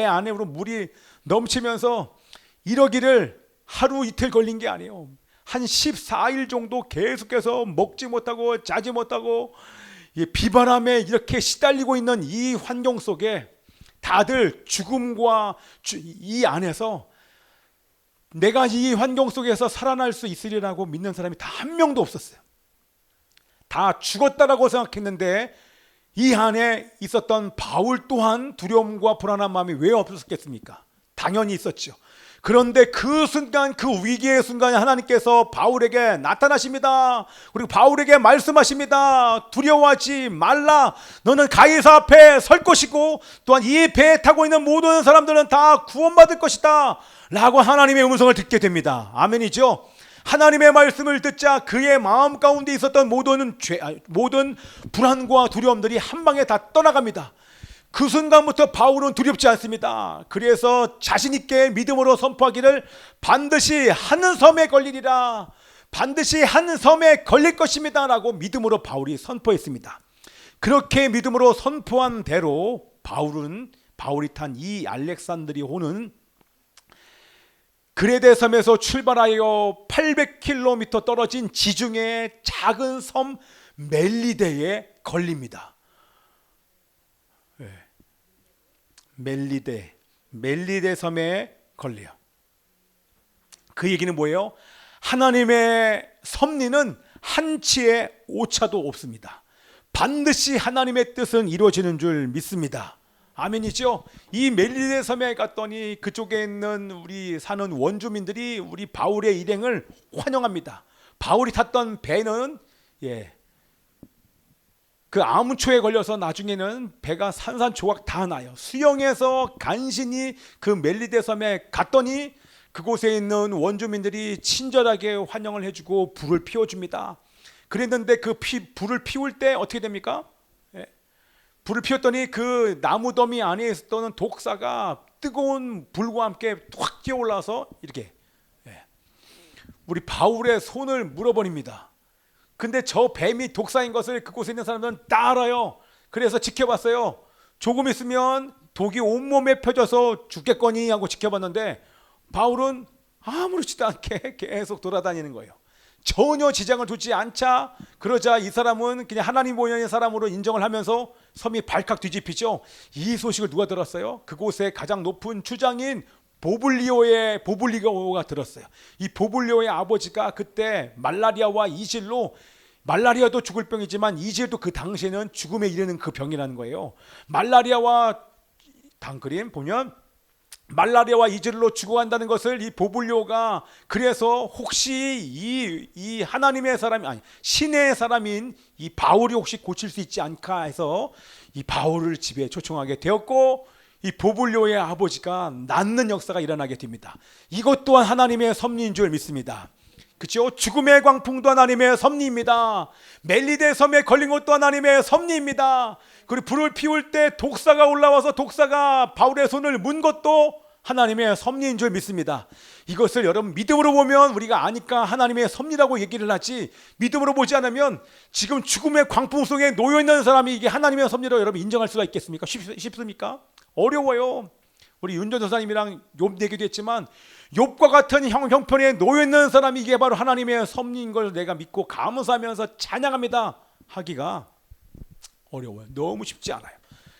안으로 물이 넘치면서 이러기를 하루 이틀 걸린 게 아니에요. 한 14일 정도 계속해서 먹지 못하고 자지 못하고 비바람에 이렇게 시달리고 있는 이 환경 속에 다들 죽음과 이 안에서 내가 이 환경 속에서 살아날 수 있으리라고 믿는 사람이 다 한 명도 없었어요. 다 죽었다라고 생각했는데 이 안에 있었던 바울 또한 두려움과 불안한 마음이 왜 없었겠습니까? 당연히 있었죠. 그런데 그 순간, 그 위기의 순간에 하나님께서 바울에게 나타나십니다. 그리고 바울에게 말씀하십니다. 두려워하지 말라. 너는 가이사 앞에 설 것이고 또한 이 배에 타고 있는 모든 사람들은 다 구원받을 것이다 라고 하나님의 음성을 듣게 됩니다. 아멘이죠. 하나님의 말씀을 듣자 그의 마음 가운데 있었던 모든 불안과 두려움들이 한 방에 다 떠나갑니다. 그 순간부터 바울은 두렵지 않습니다. 그래서 자신 있게 믿음으로 선포하기를 반드시 한 섬에 걸리리라. 반드시 한 섬에 걸릴 것입니다 라고 믿음으로 바울이 선포했습니다. 그렇게 믿음으로 선포한 대로 바울이 탄 이 알렉산드리호는 그레데 섬에서 출발하여 800km 떨어진 지중해의 작은 섬 멜리데에 걸립니다. 멜리데 섬에 걸려요. 그 얘기는 뭐예요? 하나님의 섭리는 한치의 오차도 없습니다. 반드시 하나님의 뜻은 이루어지는 줄 믿습니다. 아멘이죠. 이 멜리데 섬에 갔더니 그쪽에 있는 우리 사는 원주민들이 우리 바울의 일행을 환영합니다. 바울이 탔던 배는 그 아무초에 걸려서 나중에는 배가 산산조각 다 나요. 수영해서 간신히 그 멜리데 섬에 갔더니 그곳에 있는 원주민들이 친절하게 환영을 해주고 불을 피워줍니다. 그랬는데 그 불을 피울 때 어떻게 됩니까? 불을 피웠더니 그 나무더미 안에 있었던 독사가 뜨거운 불과 함께 확 뛰어올라서 이렇게 우리 바울의 손을 물어버립니다. 근데 저 뱀이 독사인 것을 그곳에 있는 사람들은 다 알아요. 그래서 지켜봤어요. 조금 있으면 독이 온몸에 펴져서 죽겠거니 하고 지켜봤는데 바울은 아무렇지도 않게 계속 돌아다니는 거예요. 전혀 지장을 두지 않자 그러자 이 사람은 그냥 하나님 모양의 사람으로 인정을 하면서 섬이 발칵 뒤집히죠. 이 소식을 누가 들었어요? 그곳의 가장 높은 추장인 보블리오가 들었어요. 이 보블리오의 아버지가 그때 말라리아와 이질로, 말라리아도 죽을 병이지만 이질도 그 당시에는 죽음에 이르는 그 병이라는 거예요. 말라리아와 그림 보면 말라리아와 이질로 죽어간다는 것을 이 보블리오가 그래서 혹시 이 하나님의 사람이 아니 신의 사람인 이 바울이 혹시 고칠 수 있지 않을까 해서 이 바울을 집에 초청하게 되었고 이 보블리오의 아버지가 낫는 역사가 일어나게 됩니다. 이것 또한 하나님의 섭리인 줄 믿습니다. 그렇죠? 죽음의 광풍도 하나님의 섭리입니다. 멜리데 섬에 걸린 것도 하나님의 섭리입니다. 그리고 불을 피울 때 독사가 올라와서 독사가 바울의 손을 문 것도 하나님의 섭리인 줄 믿습니다. 이것을 여러분 믿음으로 보면 우리가 아니까 하나님의 섭리라고 얘기를 하지, 믿음으로 보지 않으면 지금 죽음의 광풍 속에 놓여있는 사람이 이게 하나님의 섭리로 여러분 인정할 수가 있겠습니까? 쉽습니까? 어려워요. 우리 윤 전도사님이랑 욥 얘기도 했지만 욥과 같은 형편에 놓여 있는 사람이 이게 바로 하나님의 섭리인 걸 내가 믿고 감사하면서 찬양합니다 하기가 어려워요. 너무 쉽지 않아요.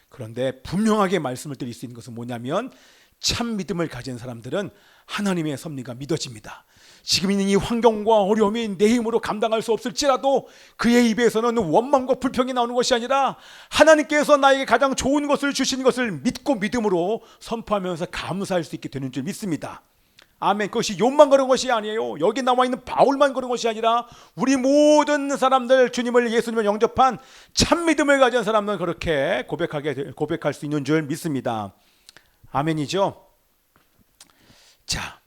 그런데 분명하게 말씀을 드릴 수 있는 것은 뭐냐면 참 믿음을 가진 사람들은 하나님의 섭리가 믿어집니다. 지금 있는 이 환경과 어려움이 내 힘으로 감당할 수 없을지라도 그의 입에서는 원망과 불평이 나오는 것이 아니라 하나님께서 나에게 가장 좋은 것을 주신 것을 믿고 믿음으로 선포하면서 감사할 수 있게 되는 줄 믿습니다. 아멘. 그것이 욥만 그런 것이 아니에요. 여기 나와 있는 바울만 그런 것이 아니라 우리 모든 사람들, 주님을 예수님을 영접한 참 믿음을 가진 사람은 그렇게 고백할 수 있는 줄 믿습니다. 아멘이죠. 자,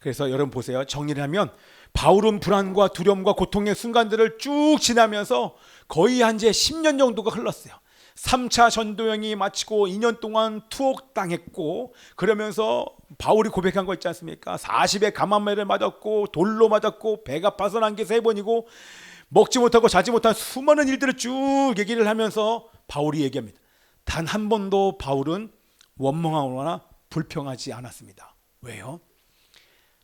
그래서 여러분 보세요. 정리를 하면 바울은 불안과 두려움과 고통의 순간들을 쭉 지나면서 거의 한제 10년 정도가 흘렀어요. 3차 전도여행이 마치고 2년 동안 투옥당했고, 그러면서 바울이 고백한 거 있지 않습니까? 40의 감암매를 맞았고 돌로 맞았고 배가 파손한 게 3번이고 먹지 못하고 자지 못한 수많은 일들을 쭉 얘기를 하면서 바울이 얘기합니다. 단 한 번도 바울은 원망하거나 불평하지 않았습니다. 왜요?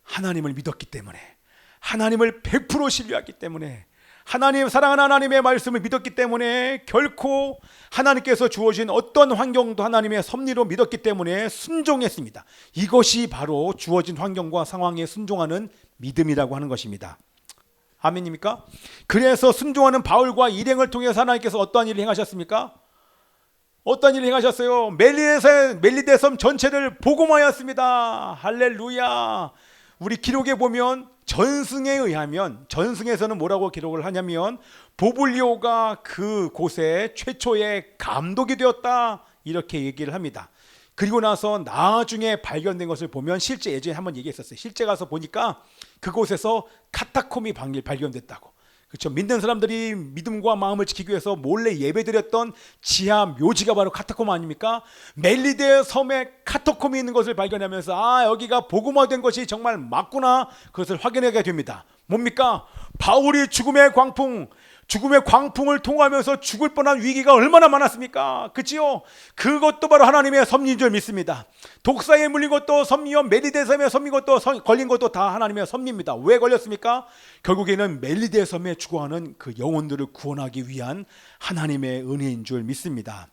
하나님을 믿었기 때문에, 하나님을 100% 신뢰했기 때문에, 하나님, 사랑하는 하나님의 말씀을 믿었기 때문에, 결코 하나님께서 주어진 어떤 환경도 하나님의 섭리로 믿었기 때문에 순종했습니다. 이것이 바로 주어진 환경과 상황에 순종하는 믿음이라고 하는 것입니다. 아멘입니까? 그래서 순종하는 바울과 일행을 통해서 하나님께서 어떠한 일을 행하셨습니까? 어떤 일을 행하셨어요? 멜리데 섬 전체를 복음하였습니다. 할렐루야. 우리 기록에 보면 전승에 의하면, 전승에서는 뭐라고 기록을 하냐면 보블리오가 그 곳에 최초의 감독이 되었다, 이렇게 얘기를 합니다. 그리고 나서 나중에 발견된 것을 보면, 실제 예전에 한번 얘기했었어요. 실제 가서 보니까 그곳에서 카타콤이 발견됐다고. 그렇죠. 믿는 사람들이 믿음과 마음을 지키기 위해서 몰래 예배드렸던 지하 묘지가 바로 카타콤 아닙니까? 멜리데 섬에 카타콤이 있는 것을 발견하면서 여기가 복음화된 것이 정말 맞구나, 그것을 확인하게 됩니다. 뭡니까? 바울이 죽음의 광풍을 통하면서 죽을 뻔한 위기가 얼마나 많았습니까? 그치요? 그것도 바로 하나님의 섭리인 줄 믿습니다. 독사에 물린 것도 섭리요, 멜리데 섬에 걸린 것도 다 하나님의 섭리입니다. 왜 걸렸습니까? 결국에는 멜리데 섬에 죽어가는 그 영혼들을 구원하기 위한 하나님의 은혜인 줄 믿습니다.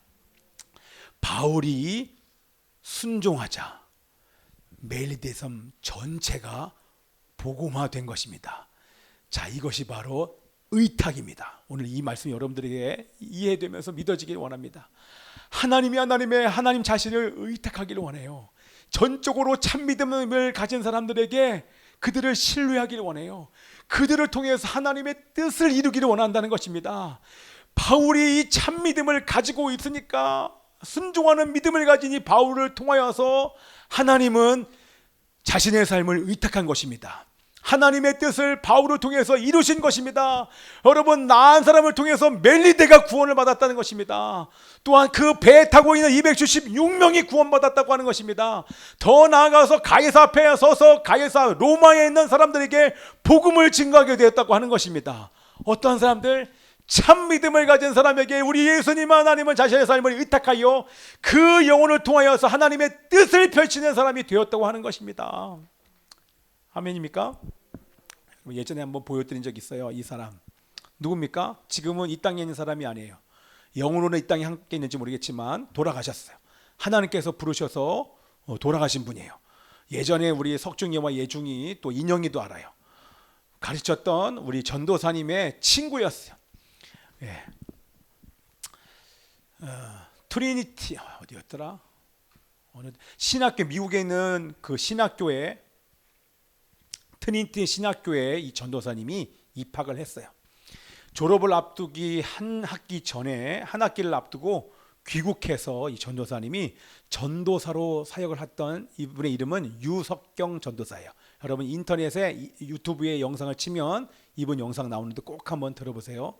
바울이 순종하자 멜리데 섬 전체가 복음화된 것입니다. 자, 이것이 바로 의탁입니다. 오늘 이 말씀 여러분들에게 이해되면서 믿어지길 원합니다. 하나님 자신을 의탁하기를 원해요. 전적으로 참 믿음을 가진 사람들에게 그들을 신뢰하기를 원해요. 그들을 통해서 하나님의 뜻을 이루기를 원한다는 것입니다. 바울이 이 참 믿음을 가지고 있으니까, 순종하는 믿음을 가진 이 바울을 통하여서 하나님은 자신의 삶을 의탁한 것입니다. 하나님의 뜻을 바울을 통해서 이루신 것입니다. 여러분, 나은 사람을 통해서 멜리데가 구원을 받았다는 것입니다. 또한 그 배에 타고 있는 276명이 구원받았다고 하는 것입니다. 더 나아가서 가이사 앞에 서서 로마에 있는 사람들에게 복음을 증거하게 되었다고 하는 것입니다. 어떠한 사람들? 참 믿음을 가진 사람에게 우리 예수님 하나님은 자신의 삶을 의탁하여 그 영혼을 통하여서 하나님의 뜻을 펼치는 사람이 되었다고 하는 것입니다. 아멘입니까? 예전에 한번 보여드린 적이 있어요. 이 사람 누굽니까? 지금은 이 땅에 있는 사람이 아니에요. 영으로는 이 땅에 함께 있는지 모르겠지만 돌아가셨어요. 하나님께서 부르셔서 돌아가신 분이에요. 예전에 우리 석중이와 예중이, 또 인영이도 알아요. 가르쳤던 우리 전도사님의 친구였어요. 예. 트리니티 어디였더라? 어느 신학교, 미국에 있는 그 신학교에, 트리니티 신학교에 이 전도사님이 입학을 했어요. 졸업을 앞두기 한 학기를 앞두고 귀국해서 이 전도사님이 전도사로 사역을 했던 이분의 이름은 유석경 전도사예요. 여러분 인터넷에 유튜브에 영상을 치면 이분 영상 나오는데 꼭 한번 들어보세요.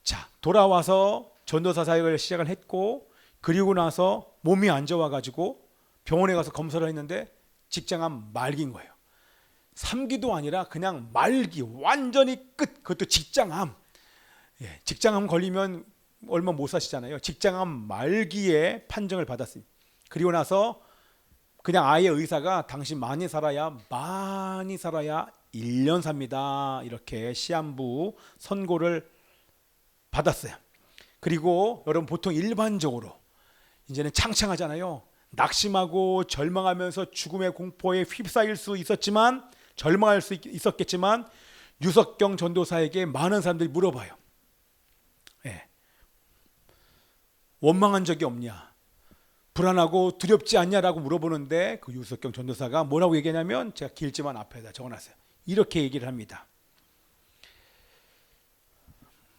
자, 돌아와서 전도사 사역을 시작을 했고, 그리고 나서 몸이 안 좋아가지고 병원에 가서 검사를 했는데 직장암 말기인 거예요. 3기도 아니라 그냥 말기, 완전히 끝. 그것도 직장암. 예, 직장암 걸리면 얼마 못 사시잖아요. 직장암 말기에 판정을 받았습니다. 그리고 나서 그냥 아이의 의사가 당신 많이 살아야 1년 삽니다. 이렇게 시한부 선고를 받았어요. 그리고 여러분 보통 일반적으로 이제는 창창하잖아요. 낙심하고 절망하면서 죽음의 공포에 휩싸일 수 있었지만 절망할 수 있었겠지만 유석경 전도사에게 많은 사람들이 물어봐요. 예. 원망한 적이 없냐? 불안하고 두렵지 않냐라고 물어보는데 그 유석경 전도사가 뭐라고 얘기하냐면 제가 길지만 앞에다 적어놨어요. 이렇게 얘기를 합니다.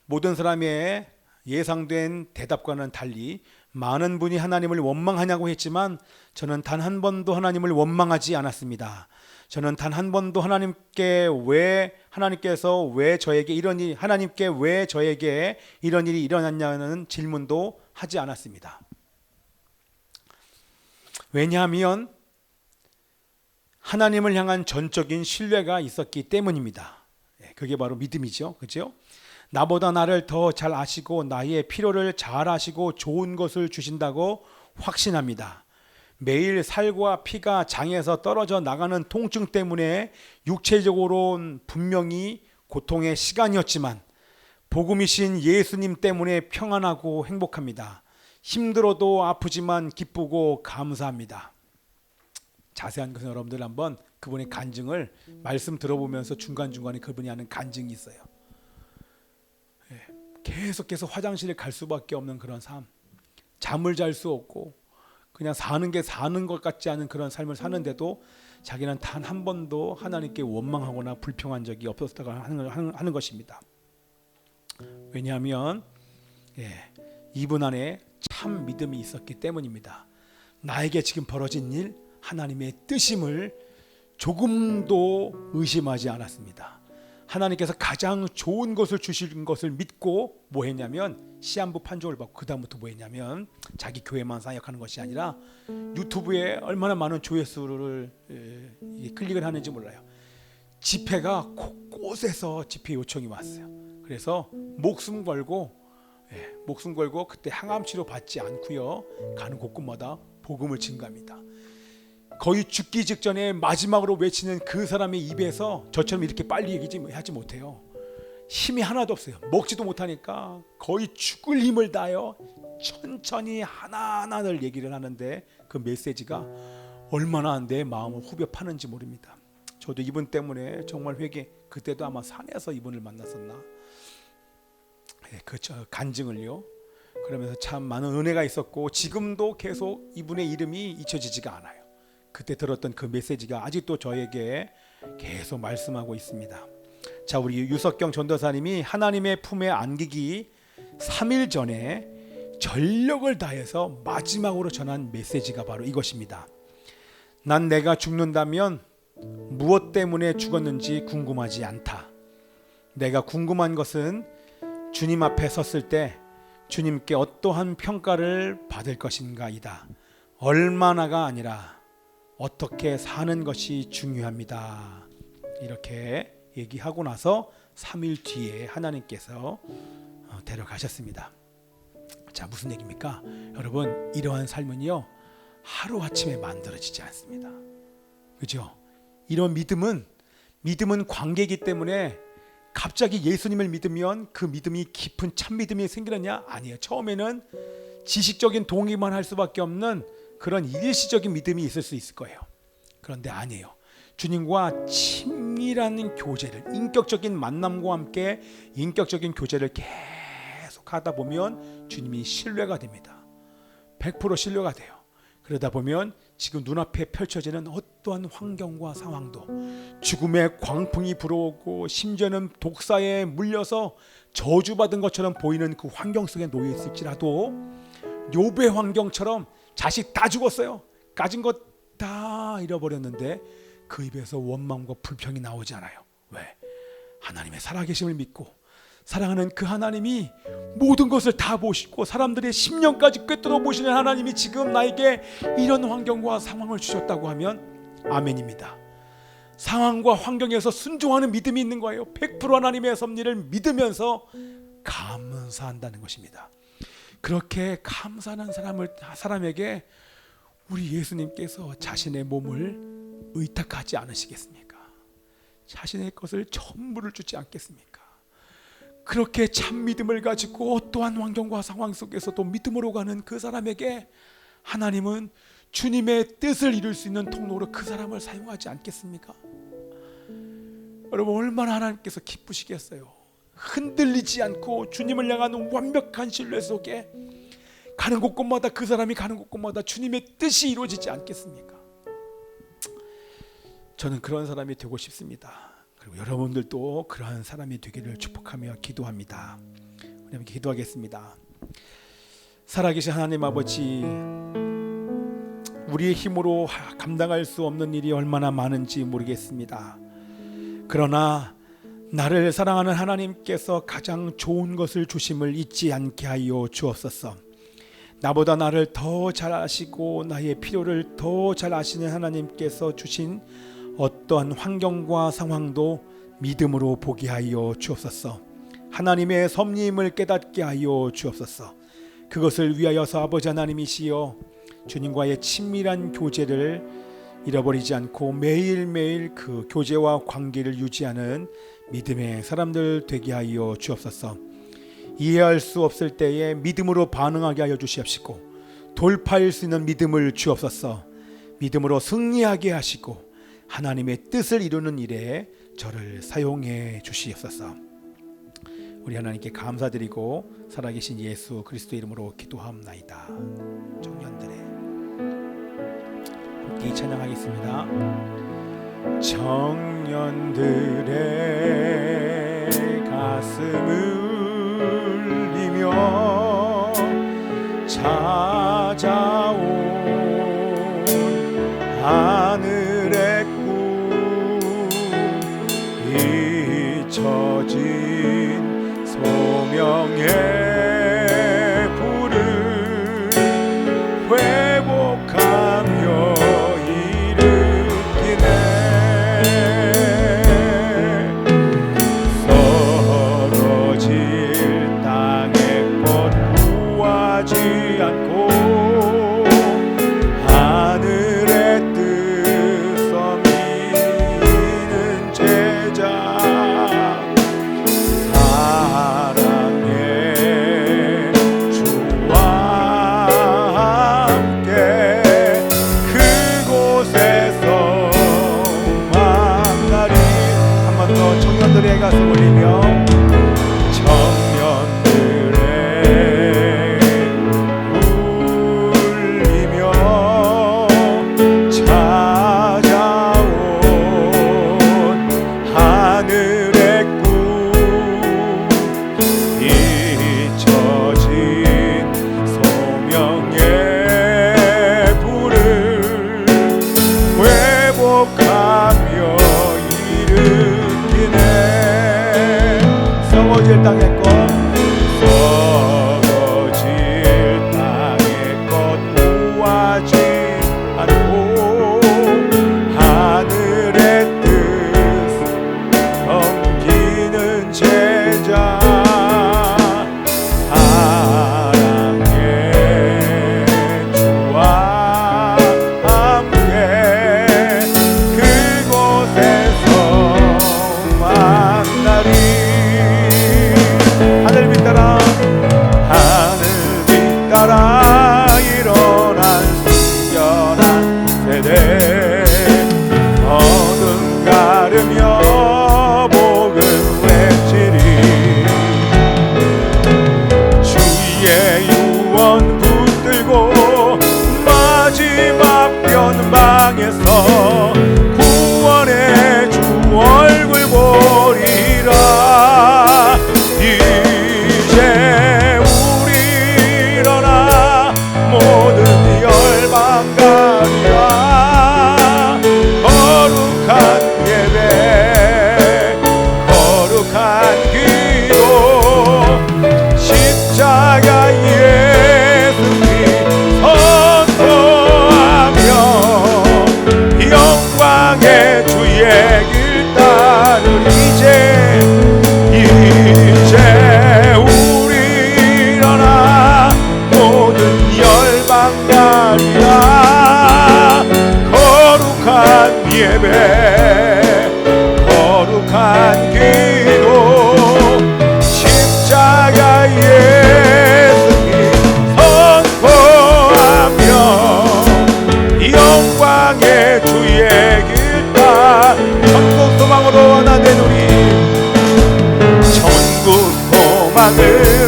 모든 사람의 예상된 대답과는 달리 많은 분이 하나님을 원망하냐고 했지만 저는 단 한 번도 하나님을 원망하지 않았습니다. 저는 단 한 번도 하나님께서 왜 저에게 이런 일이 하나님께 왜 저에게 이런 일이 일어났냐는 질문도 하지 않았습니다. 왜냐하면 하나님을 향한 전적인 신뢰가 있었기 때문입니다. 그게 바로 믿음이죠. 그렇죠? 나보다 나를 더 잘 아시고 나의 필요를 잘 아시고 좋은 것을 주신다고 확신합니다. 매일 살과 피가 장에서 떨어져 나가는 통증 때문에 육체적으로는 분명히 고통의 시간이었지만 복음이신 예수님 때문에 평안하고 행복합니다. 힘들어도 아프지만 기쁘고 감사합니다. 자세한 것은 여러분들 한번 그분의 간증을 말씀 들어보면서 중간중간에 그분이 하는 간증이 있어요. 계속해서 화장실에 갈 수밖에 없는 그런 삶, 잠을 잘 수 없고 그냥 사는 게 사는 것 같지 않은 그런 삶을 사는데도 자기는 단 한 번도 하나님께 원망하거나 불평한 적이 없었다고 하는 것입니다. 왜냐하면 이분 안에 참 믿음이 있었기 때문입니다. 나에게 지금 벌어진 일 하나님의 뜻임을 조금도 의심하지 않았습니다. 하나님께서 가장 좋은 것을 주신 것을 믿고 뭐 했냐면 시한부 판정을 받고 그 다음부터 뭐 했냐면 자기 교회만 사역하는 것이 아니라 유튜브에 얼마나 많은 조회수를 클릭을 하는지 몰라요. 집회가 곳곳에서 집회 요청이 왔어요. 그래서 목숨 걸고 그때 항암 치료 받지 않고요. 가는 곳곳마다 복음을 증가합니다. 거의 죽기 직전에 마지막으로 외치는 그 사람의 입에서 저처럼 이렇게 빨리 얘기하지 못해요. 힘이 하나도 없어요. 먹지도 못하니까 거의 죽을 힘을 다하여 천천히 하나하나를 얘기를 하는데 그 메시지가 얼마나 내 마음을 후벼 파는지 모릅니다. 저도 이분 때문에 정말 그때도 아마 산에서 이분을 만났었나 그 간증을요. 그러면서 참 많은 은혜가 있었고 지금도 계속 이분의 이름이 잊혀지지가 않아요. 그때 들었던 그 메시지가 아직도 저에게 계속 말씀하고 있습니다. 자, 우리 유석경 전도사님이 하나님의 품에 안기기 3일 전에 전력을 다해서 마지막으로 전한 메시지가 바로 이것입니다. 난 내가 죽는다면 무엇 때문에 죽었는지 궁금하지 않다. 내가 궁금한 것은 주님 앞에 섰을 때 주님께 어떠한 평가를 받을 것인가이다. 얼마나가 아니라 어떻게 사는 것이 중요합니다. 이렇게 얘기하고 나서 3일 뒤에 하나님께서 데려가셨습니다. 자, 무슨 얘기입니까? 여러분, 이러한 삶은요 하루아침에 만들어지지 않습니다. 그죠? 이런 믿음은 관계이기 때문에 갑자기 예수님을 믿으면 그 믿음이 깊은 참 믿음이 생기느냐? 아니에요. 처음에는 지식적인 동의만 할 수밖에 없는 그런 일시적인 믿음이 있을 수 있을 거예요. 그런데 아니에요. 주님과 친밀한 교제를, 인격적인 만남과 함께 인격적인 교제를 계속 하다 보면 주님이 신뢰가 됩니다. 100% 신뢰가 돼요. 그러다 보면 지금 눈앞에 펼쳐지는 어떠한 환경과 상황도 죽음의 광풍이 불어오고 심지어는 독사에 물려서 저주받은 것처럼 보이는 그 환경 속에 놓여 있을지라도 욥의 환경처럼 자식 다 죽었어요. 가진 것 다 잃어버렸는데 그 입에서 원망과 불평이 나오지 않아요. 왜? 하나님의 살아계심을 믿고 사랑하는 그 하나님이 모든 것을 다 보시고 사람들의 심령까지 꿰뚫어 보시는 하나님이 지금 나에게 이런 환경과 상황을 주셨다고 하면 아멘입니다. 상황과 환경에서 순종하는 믿음이 있는 거예요. 100% 하나님의 섭리를 믿으면서 감사한다는 것입니다. 그렇게 감사하는 사람에게 우리 예수님께서 자신의 몸을 의탁하지 않으시겠습니까? 자신의 것을 전부를 주지 않겠습니까? 그렇게 참 믿음을 가지고 어떠한 환경과 상황 속에서도 믿음으로 가는 그 사람에게 하나님은 주님의 뜻을 이룰 수 있는 통로로 그 사람을 사용하지 않겠습니까? 여러분, 얼마나 하나님께서 기쁘시겠어요. 흔들리지 않고 주님을 향하는 완벽한 신뢰 속에 가는 곳곳마다, 그 사람이 가는 곳곳마다 주님의 뜻이 이루어지지 않겠습니까? 저는 그런 사람이 되고 싶습니다. 그리고 여러분들도 그러한 사람이 되기를 축복하며 기도합니다. 우리 함께 기도하겠습니다. 살아계신 하나님 아버지, 우리의 힘으로 감당할 수 없는 일이 얼마나 많은지 모르겠습니다. 그러나 나를 사랑하는 하나님께서 가장 좋은 것을 주심을 잊지 않게 하여 주옵소서. 나보다 나를 더 잘 아시고 나의 필요를 더 잘 아시는 하나님께서 주신 어떠한 환경과 상황도 믿음으로 보게 하여 주옵소서. 하나님의 섭리임을 깨닫게 하여 주옵소서. 그것을 위하여서 아버지 하나님이시여 주님과의 친밀한 교제를 잃어버리지 않고 매일매일 그 교제와 관계를 유지하는 믿음의 사람들 되게 하여 주옵소서. 이해할 수 없을 때에 믿음으로 반응하게 하여 주시옵시고, 돌파할 수 있는 믿음을 주옵소서. 믿음으로 승리하게 하시고 하나님의 뜻을 이루는 일에 저를 사용해 주시옵소서. 우리 하나님께 감사드리고 살아계신 예수 그리스도 이름으로 기도하옵나이다. 청년들의 함께 찬양하겠습니다. 청년들의 가슴을 울리며 찾아온 하늘의 꿈, 잊혀진 소명의 불을 회복하며 일으키네. 썰어질 땅의 꽃 구하지 않고 하늘의 뜻 섬기는 제자, 사랑의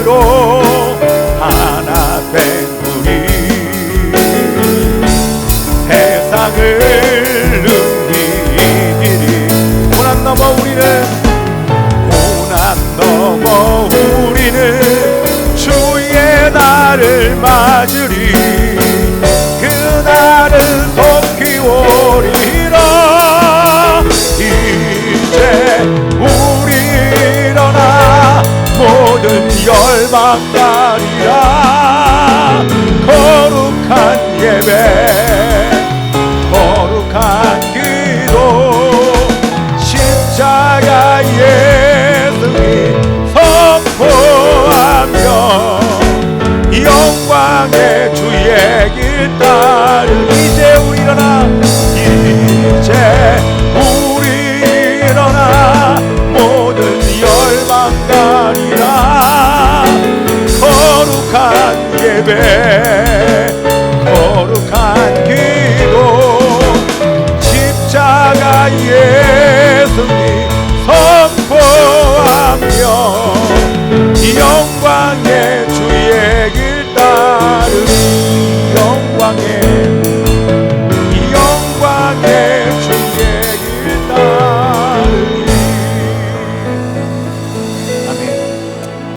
힘으로 하나 된 우리 세상을 능히 이기리. 고난 넘어 우리는 주의 날을 맞으리. 그날은 속히 오리라. 이제 우리 일어나 모든 열방 가리라. 거룩한 예배 거룩한 기도 십자가의 승리 선포하며 영광의 주의 길 따르. 이제 우리 일어나 이제 우리 일어나 모든 열방 가리라. 거룩한 예배